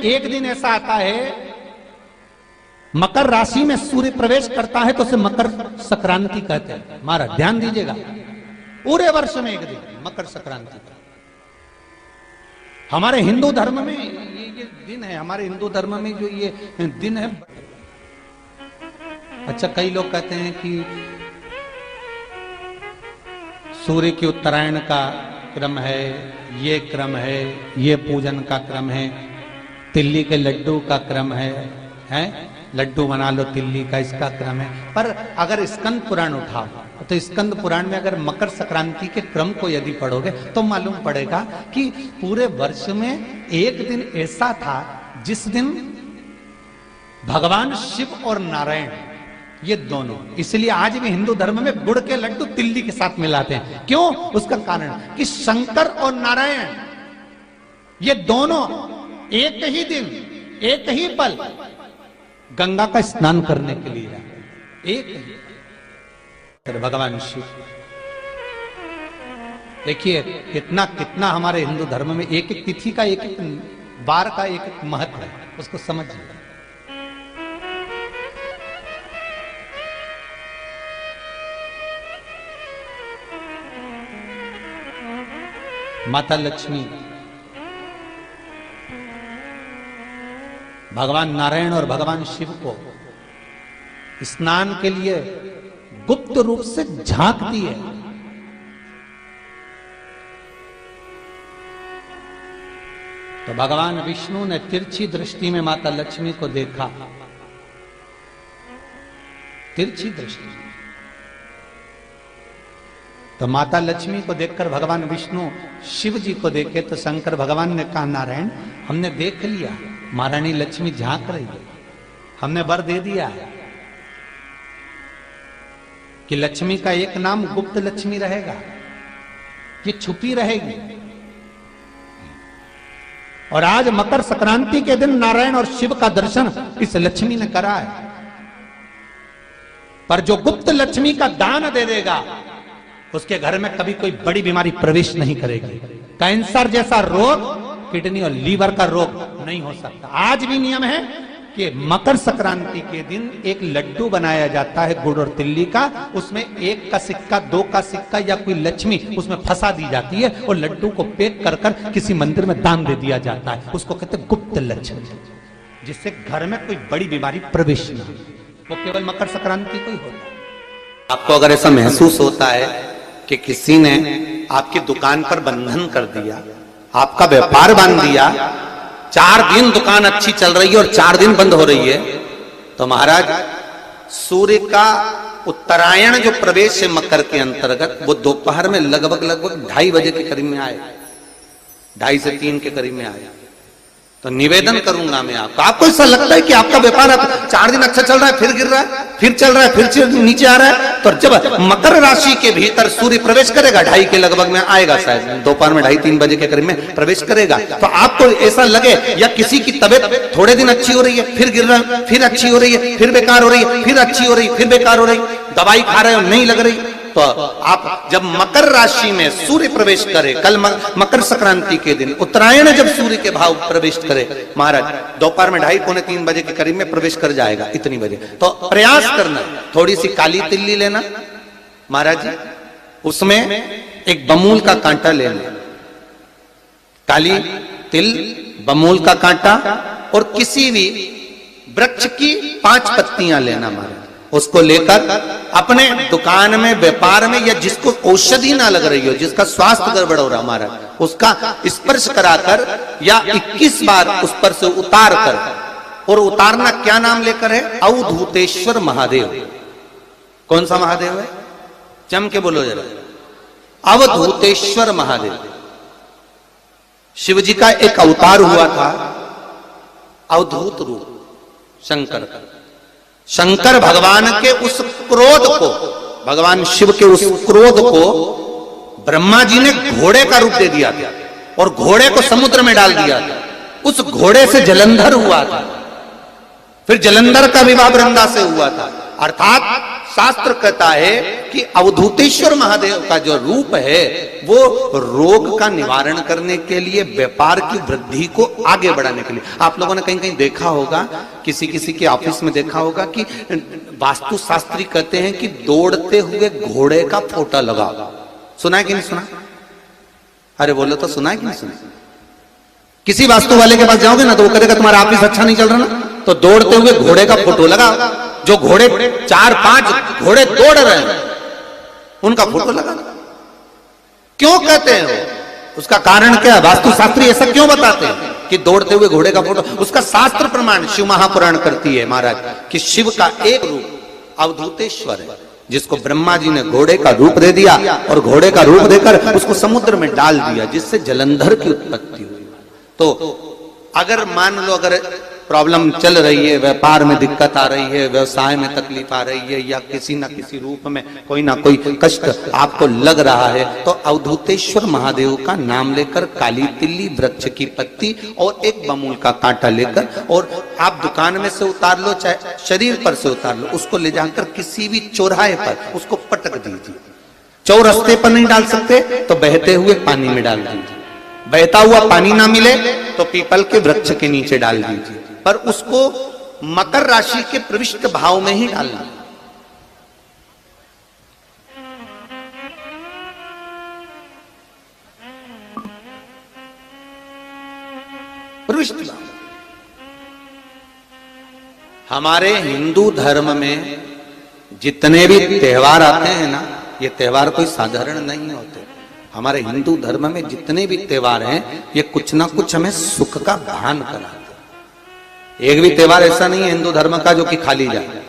एक दिन ऐसा आता है, मकर राशि में सूर्य प्रवेश करता है तो उसे मकर संक्रांति कहते हैं। महाराज ध्यान दीजिएगा, पूरे वर्ष में एक दिन मकर संक्रांति का। हमारे हिंदू धर्म में ये दिन है, हमारे हिंदू धर्म में जो ये दिन है। अच्छा, कई लोग कहते हैं कि सूर्य की उत्तरायण का क्रम है, ये क्रम है, ये पूजन का क्रम है, तिल्ली के लड्डू का क्रम है, लड्डू बना लो तिल्ली का, इसका क्रम है। पर अगर स्कंद पुराण उठाओ तो स्कंद पुराण में अगर मकर संक्रांति के क्रम को यदि पढ़ोगे तो मालूम पड़ेगा कि पूरे वर्ष में एक दिन ऐसा था जिस दिन भगवान शिव और नारायण ये दोनों, इसलिए आज भी हिंदू धर्म में गुड़ के लड्डू तिल्ली के साथ मिलाते हैं। क्यों? उसका कारण कि शंकर और नारायण ये दोनों एक ही दिन एक ही पल गंगा का स्नान करने के लिए जाते, एक ही भगवान शिव। देखिए कितना कितना हमारे हिंदू धर्म में एक एक तिथि का, एक एक बार का एक एक महत्व है, उसको समझिए। माता लक्ष्मी, भगवान नारायण और भगवान शिव को स्नान के लिए गुप्त रूप से झांकती है। तो भगवान विष्णु ने तिरछी दृष्टि में माता लक्ष्मी को देखा, तिरछी दृष्टि। तो माता लक्ष्मी को देखकर भगवान विष्णु शिव जी को देखे तो शंकर भगवान ने कहा, नारायण हमने देख लिया, महारानी लक्ष्मी झांक रही है, हमने वर दे दिया है कि लक्ष्मी का एक नाम गुप्त लक्ष्मी रहेगा, ये छुपी रहेगी। और आज मकर संक्रांति के दिन नारायण और शिव का दर्शन इस लक्ष्मी ने करा है। पर जो गुप्त लक्ष्मी का दान दे देगा उसके घर में कभी कोई बड़ी बीमारी प्रवेश नहीं करेगी। कैंसर जैसा रोग, किडनी और लीवर का रोग नहीं हो सकता। आज भी नियम है कि मकर संक्रांति के दिन एक लड्डू बनाया जाता है गुड़ और तिल्ली का, उसमें 1 का सिक्का, 2 का सिक्का या कोई लक्ष्मी उसमें फंसा दी जाती है और लड्डू को पैक कर कर किसी मंदिर में दान दे दिया जाता है। उसको कहते हैं गुप्त लक्ष्मी, जिससे घर में कोई बड़ी बीमारी प्रवेश न हो। वो केवल मकर संक्रांति को ही होता है। आपको अगर ऐसा महसूस होता है कि किसी ने आपकी दुकान पर बंधन कर दिया, आपका व्यापार बांध दिया, 4 दिन दुकान अच्छी चल रही है और 4 दिन बंद हो रही है, तो महाराज सूर्य का उत्तरायण जो प्रवेश है मकर के अंतर्गत, वो दोपहर में लगभग 2:30 बजे के करीब में आए, 2:30 से 3 के करीब में आए। तो निवेदन करूंगा मैं आपको ऐसा लगता है कि आपका व्यापार 4 दिन अच्छा चल रहा है, फिर गिर रहा है, फिर चल रहा है, फिर नीचे आ रहा है, तो जब मकर राशि के भीतर सूर्य प्रवेश करेगा 2:30 के लगभग में आएगा, शायद दोपहर में 2:30-3 बजे के करीब में प्रवेश करेगा, तो आपको ऐसा लगे या किसी की तबियत थोड़े दिन अच्छी हो रही है, फिर गिर रहा है, फिर अच्छी हो रही है, फिर बेकार हो रही है, फिर अच्छी हो रही है, फिर बेकार हो रही, दवाई खा रहे हो नहीं लग रही, तो आप जब मकर राशि में सूर्य प्रवेश करे, कल मकर संक्रांति के दिन उत्तरायण जब सूर्य के भाव प्रवेश करे महाराज, दोपहर में 2:30-3 बजे के करीब में प्रवेश कर जाएगा, इतनी बजे, तो प्रयास करना थोड़ी सी काली तिल्ली लेना महाराज जी, उसमें एक बमूल का कांटा लेना, काली तिल, बमूल का कांटा और किसी भी वृक्ष की 5 पत्तियां लेना महाराज, उसको लेकर अपने दुकान में, व्यापार में, या जिसको औषधि ना लग रही हो, जिसका स्वास्थ्य गड़बड़ हो रहा हमारा, उसका स्पर्श कराकर या 21 बार उस पर से उतार कर, और उतारना क्या नाम लेकर है? अवधूतेश्वर महादेव। कौन सा महादेव है? जम के बोलो जरा, अवधूतेश्वर महादेव। शिव जी का एक अवतार हुआ था, अवधूत रूप शंकर का। शंकर भगवान के उस क्रोध को, भगवान शिव के उस क्रोध को ब्रह्मा जी ने घोड़े का रूप दे दिया था और घोड़े को समुद्र में डाल दिया था। उस घोड़े से जलंधर हुआ था, फिर जलंधर का विवाह वृंदा से हुआ था, अर्थात शास्त्र कहता है कि अवधूतेश्वर महादेव का जो रूप है वो रोग का निवारण करने के लिए, व्यापार की वृद्धि को आगे बढ़ाने के लिए। आप लोगों ने कहीं कहीं देखा होगा, किसी किसी के ऑफिस में देखा होगा कि वास्तु शास्त्री कहते हैं कि दौड़ते हुए घोड़े का फोटो लगाओ। सुना है कि नहीं सुना? अरे बोलो तो, सुना है कि नहीं सुना? किसी वास्तु वाले के पास जाओगे ना तो वो कहेगा तुम्हारा ऑफिस अच्छा नहीं चल रहा ना, तो दौड़ते हुए घोड़े का फोटो लगाओ। जो घोड़े 4-5 घोड़े दौड़ रहे हैं उनका फोटो लगा। क्यों कहते हैं वो? उसका कारण क्या है? वास्तु शास्त्री ऐसा क्यों बताते हैं कि दौड़ते हुए घोड़े का फोटो? उसका शास्त्र प्रमाण शिव महापुराण करती है महाराज कि शिव का एक रूप अवधूतेश्वर है, जिसको ब्रह्मा जी ने घोड़े का रूप दे दिया और घोड़े का रूप देकर उसको समुद्र में डाल दिया, जिससे जलंधर की उत्पत्ति हुई। तो अगर मान लो अगर प्रॉब्लम चल रही है, व्यापार में दिक्कत आ रही है, व्यवसाय में तकलीफ आ रही है, या किसी ना किसी रूप में कोई ना कोई कष्ट आपको लग रहा है, तो अवधूतेश्वर महादेव का नाम लेकर काली तिल्ली, वृक्ष की पत्ती और एक बमूल का कांटा लेकर, और आप दुकान में से उतार लो चाहे शरीर पर से उतार लो, उसको ले जाकर किसी भी चौराहे पर उसको पटक दीजिए। चौरस्ते पर नहीं डाल सकते तो बहते हुए पानी में डाल दीजिए। बहता हुआ पानी ना मिले तो पीपल के वृक्ष के नीचे डाल दीजिए, पर उसको मकर राशि के प्रविष्ट भाव में ही डालना। प्रविष्ट भाव। हमारे हिंदू धर्म में जितने भी त्योहार आते हैं ना, ये त्योहार कोई साधारण नहीं होते। हमारे हिंदू धर्म में जितने भी त्योहार हैं ये कुछ ना कुछ हमें सुख का भान कराते। एक भी त्योहार ऐसा नहीं है हिंदू धर्म का जो कि खाली जाए,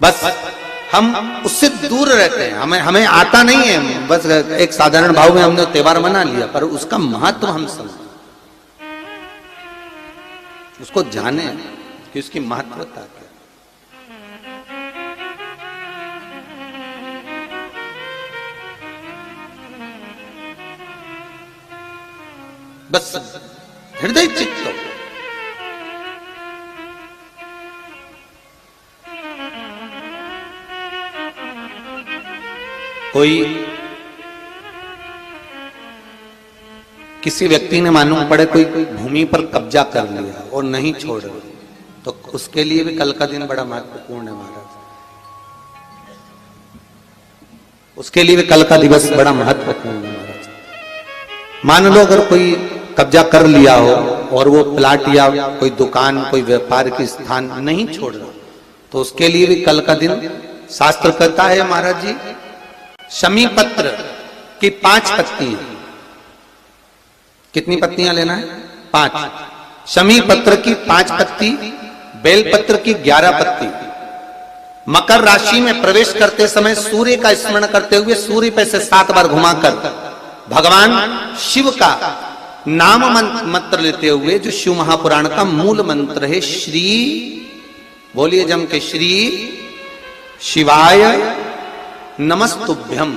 बस हम उससे दूर रहते हैं, हमें आता नहीं है, बस एक साधारण भाव में हमने त्योहार मना लिया, पर उसका महत्व हम समझें, उसको जाने कि उसकी महत्वता क्या। बस हृदय चित्त कोई किसी व्यक्ति ने मालूम पड़े कोई भूमि पर कब्जा कर लिया और नहीं छोड़ रहे, तो उसके लिए भी कल का दिन बड़ा महत्वपूर्ण है महाराज। उसके लिए भी कल का दिवस बड़ा महत्वपूर्ण है महाराज। मान लो अगर कोई कब्जा कर लिया हो और वो प्लाट या कोई दुकान, कोई व्यापार की स्थान नहीं छोड़ रहा, तो उसके लिए भी कल का दिन शास्त्र कहता है महाराज जी, शमी पत्र की 5 पत्तियां। कितनी पत्तियां लेना है? 5। शमी पत्र की 5 पत्ती, बेल पत्र की 11 पत्ती। मकर राशि में प्रवेश करते समय सूर्य का स्मरण करते हुए सूर्य पे से 7 बार घुमाकर भगवान शिव का नाम मंत्र लेते हुए, जो शिव महापुराण का मूल मंत्र है, श्री, बोलिए जम के, श्री शिवाय नमस्तुभ्यम।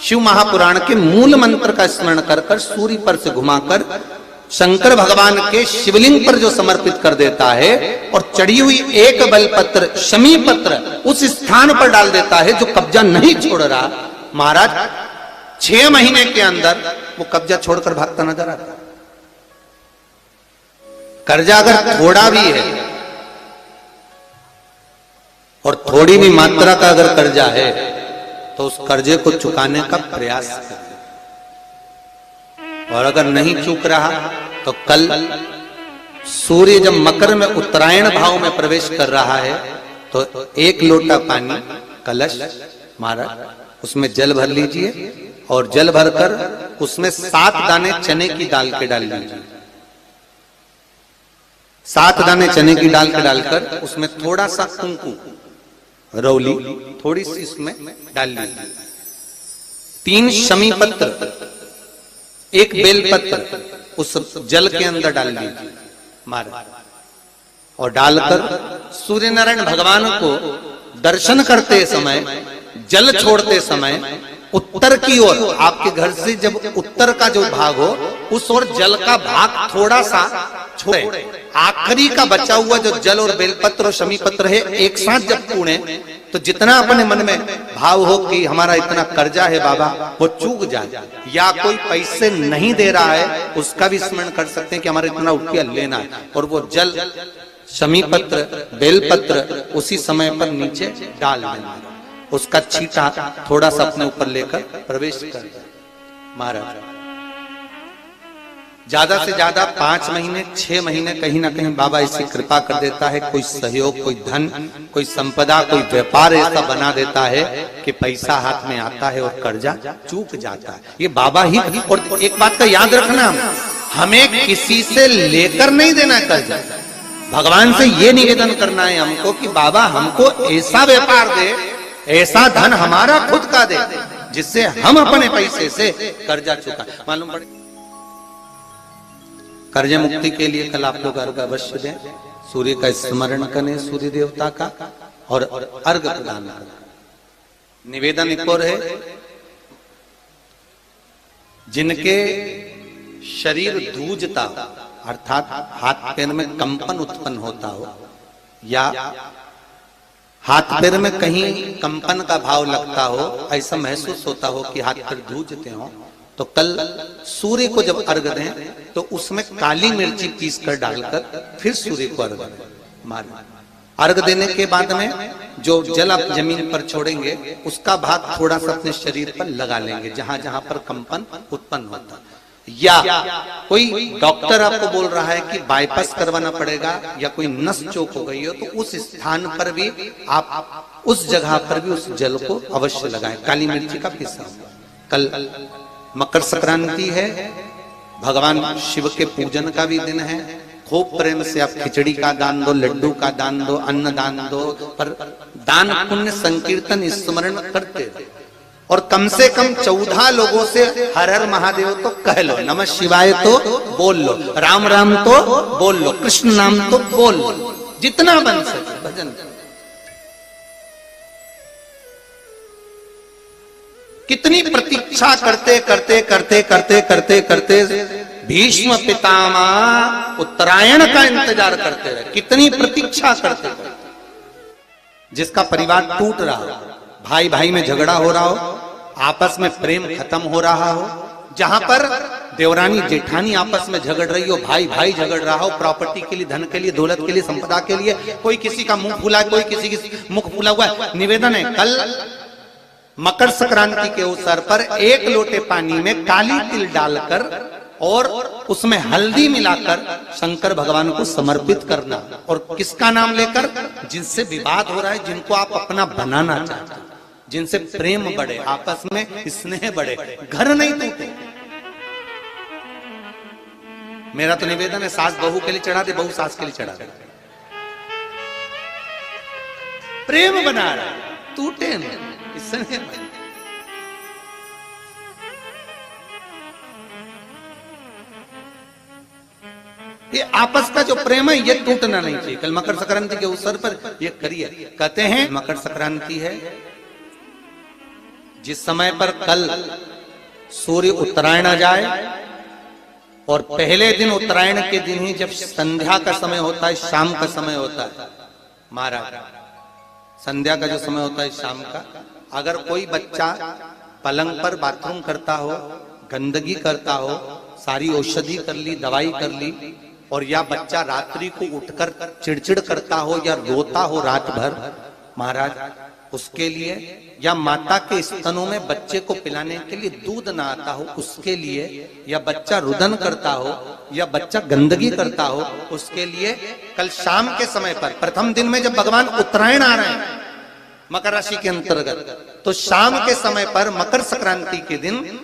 शिव महापुराण के मूल मंत्र का स्मरण कर कर सूर्य पर से घुमाकर शंकर भगवान के शिवलिंग पर जो समर्पित कर देता है और चढ़ी हुई एक बेलपत्र शमी पत्र उस स्थान पर डाल देता है जो कब्जा नहीं छोड़ रहा, महाराज 6 महीने के अंदर वो कब्जा छोड़कर भागता नजर आता। कर्जा अगर थोड़ा भी है और थोड़ी भी मात्रा का अगर कर्जा है तो उस कर्जे को चुकाने का प्रयास करें, और अगर नहीं चूक रहा तो कल सूर्य जब मकर में उत्तरायण भाव में प्रवेश कर रहा है तो 1 लोटा पानी कलश महाराज उसमें जल भर लीजिए और जल भरकर उसमें 7 दाने चने की दाल के डाल लीजिए। 7 दाने चने की दाल के डालकर उसमें थोड़ा सा कुंकू रौली थोड़ी सी इसमें डाल लीजिए। 3 शमी पत्र, 1 बेल पत्र उस जल के अंदर डाल लीजिए महाराज, और डालकर सूर्य नारायण भगवान को दर्शन करते समय, जल छोड़ते समय उत्तर की ओर, आपके घर से जब उत्तर का जो भाग हो उस ओर जल का भाग थोड़ा सा छोड़े। आखिरी का बचा हुआ जो जल और बेलपत्र और शमी पत्र है एक साथ जब पूणे तो जितना अपने मन में भाव हो कि हमारा इतना कर्जा है बाबा, वो चूक जाए, या कोई पैसे नहीं दे रहा है उसका भी स्मरण कर सकते हैं कि हमारा इतना रुपया लेना है, और वो जल शमी पत्र बेलपत्र उसी समय पर नीचे डाल देना, उसका छींटा थोड़ा सा अपने ऊपर लेकर प्रवेश कर महाराज। ज्यादा से ज्यादा 5 महीने 6 महीने कहीं ना कहीं बाबा इससे कृपा कर देता है, कोई सहयोग, कोई धन, कोई संपदा, कोई व्यापार ऐसा बना देता है कि पैसा हाथ में आता है और कर्जा चूक जाता है। ये बाबा ही। और एक बात का याद रखना, हमें किसी से लेकर नहीं देना कर्जा, भगवान से ये निवेदन करना है हमको कि बाबा हमको ऐसा व्यापार दे, ऐसा धन हमारा खुद का दे, जिससे हम अपने पैसे से कर्जा चुका। मालूम पड़े कर्ज मुक्ति के लिए कल आप लोग अर्घ अवश्य दें, सूर्य का स्मरण करें, सूर्य देवता का, और अर्घ प्रदान करें। निवेदन एक और है, जिनके शरीर धूजता अर्थात हाथ पैर में कंपन उत्पन्न होता हो, या हाथ पैर में कहीं कंपन का भाव लगता हो, ऐसा महसूस होता हो कि हाथ पैर धूजते हो, तो कल सूर्य को जब अर्घ दें तो उसमें काली मिर्ची पीस कर डालकर फिर सूर्य को अर्घ मारें। अर्घ देने के बाद में जो जल आप जमीन पर छोड़ेंगे उसका भाग थोड़ा सा अपने शरीर पर लगा लेंगे, जहां जहां पर कंपन उत्पन्न होता। या कोई डॉक्टर आपको बोल रहा है कि बाईपास करवाना पड़ेगा या कोई नस चोक हो गई हो, तो उस स्थान पर भी आप उस जगह पर भी उस जल को अवश्य लगाएं, काली मिर्ची का पिसा। कल मकर संक्रांति है, भगवान शिव के पूजन का भी दिन है। खूब प्रेम से आप खिचड़ी का दान दो, लड्डू का दान दो, अन्न दान दो, पर दान पुण्य संकीर्तन स्मरण करते रहो। और कम से कम 14 लोगों से हर हर महादेव तो कह लो, नमः शिवाय तो बोल लो, राम राम तो बोल लो, कृष्ण नाम तो बोल लो, जितना बन सके भजन। कितनी प्रतीक्षा करते करते करते करते करते करते भीष्म पितामह उत्तरायण का इंतजार करते रहे, कितनी प्रतीक्षा करते करते। जिसका परिवार टूट रहा हो, भाई भाई में झगड़ा हो रहा हो, आपस में प्रेम खत्म हो रहा हो, जहां पर देवरानी जेठानी आपस में झगड़ रही हो, भाई भाई झगड़ रहा हो, प्रॉपर्टी के लिए, धन के लिए, दौलत के लिए, संपदा के लिए, कोई किसी का मुंह फूला, कोई किसी की मुख फूला हुआ है। निवेदन है, कल मकर संक्रांति के अवसर पर 1 लोटे पानी में काली तिल डालकर और उसमें हल्दी मिलाकर शंकर भगवान को समर्पित करना, और किसका नाम लेकर? जिनसे विवाद हो रहा है, जिनको आप अपना बनाना चाहते हैं, जिनसे प्रेम बढ़े, आपस में स्नेह बढ़े, घर नहीं टूटे। मेरा तो निवेदन है, सास बहू के लिए चढ़ा दे, बहू सास के लिए चढ़ा दे, प्रेम बना रहा, टूटे नहीं, स्नेह बढ़े। ये आपस का जो प्रेम है ये टूटना नहीं चाहिए। कल मकर संक्रांति के अवसर पर ये करिए। कहते हैं मकर संक्रांति है, जिस समय पर कल सूर्य उत्तरायण आ जाए, और पहले दिन उत्तरायण के दिन ही जब संध्या का समय होता है, शाम का समय होता है महाराज, संध्या का जो समय होता है शाम का, अगर कोई बच्चा पलंग पर बाथरूम करता हो, गंदगी करता हो, सारी औषधि कर ली, दवाई कर ली, और या बच्चा रात्रि को उठकर चिड़चिड़ करता हो या रोता हो रात भर महाराज, उसके लिए, या माता के स्तनों में बच्चे को पिलाने के लिए दूध ना आता हो उसके लिए, या बच्चा रुदन करता हो, या बच्चा गंदगी करता हो, उसके लिए कल शाम के समय पर, प्रथम दिन में जब भगवान उत्तरायण आ रहे हैं मकर राशि के अंतर्गत, तो शाम के समय पर मकर संक्रांति के दिन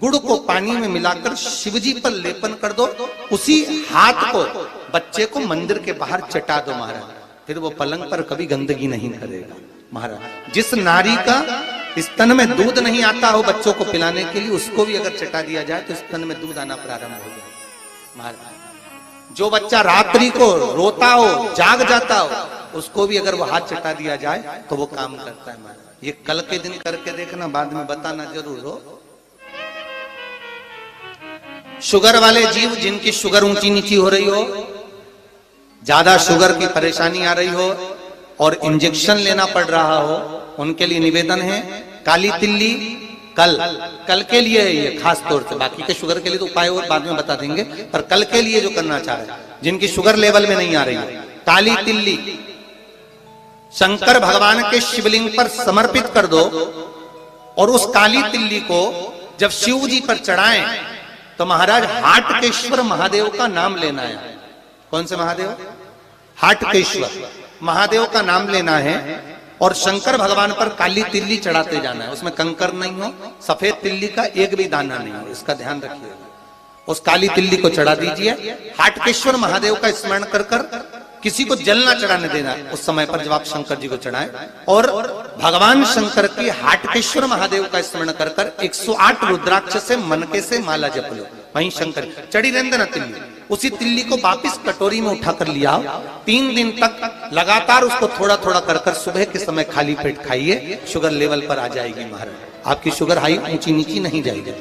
गुड़ को पानी में मिलाकर शिवजी पर लेपन कर दो, उसी हाथ को बच्चे को मंदिर के बाहर चटा दो महाराज, फिर वो पलंग पर कभी गंदगी नहीं करेगा महाराज। जिस नारी का स्तन में दूध नहीं आता हो बच्चों को पिलाने के लिए, उसको भी अगर चटा दिया जाए तो स्तन में दूध आना प्रारंभ हो जाए महाराज। जो बच्चा रात्रि को रोता हो, जाग जाता हो, उसको भी अगर वो हाथ चटा दिया जाए तो वो काम करता है महाराज। ये कल के दिन करके देखना, बाद में बताना जरूर हो। शुगर वाले जीव, जिनकी शुगर ऊंची नीची हो रही हो, ज्यादा शुगर की परेशानी आ रही हो, और इंजेक्शन लेना पड़ रहा हो, उनके लिए निवेदन है काली तिल्ली कल के लिए है ये खास तौर से, बाकी के शुगर के लिए तो उपाय और बाद में बता देंगे, पर कल के लिए जो करना चाह रहे हैं, जिनकी शुगर लेवल में नहीं आ रही है, काली तिल्ली शंकर भगवान के शिवलिंग पर समर्पित कर दो और उस काली तिल्ली को जब शिव जी पर चढ़ाएं तो महाराज हाटकेश्वर महादेव का नाम लेना है। कौन से महादेव? हाटकेश्वर महादेव का नाम लेना है और शंकर भगवान पर काली तिल्ली चढ़ाते जाना है। उसमें कंकर नहीं हो, सफेद तिल्ली का एक भी दाना नहीं हो, इसका ध्यान रखिए। उस काली तिल्ली को चढ़ा दीजिए। हाटकेश्वर महादेव का स्मरण कर कर किसी को जल ना चढ़ाने देना उस समय पर जब आप शंकर जी को चढ़ाएं, और भगवान शंकर की हाटकेश्वर महादेव का स्मरण कर कर 108 रुद्राक्ष से मनके से माला जप लो। वहीं शंकर चढ़ी रहने देना तिल्ली, उसी तिल्ली को वापिस कटोरी में उठा कर लिया। 3 दिन तक लगातार उसको थोड़ा थोड़ा कर कर सुबह के समय खाली पेट खाइए, शुगर लेवल पर आ जाएगी महाराज, आपकी शुगर हाई ऊंची नीची नहीं जाएगी।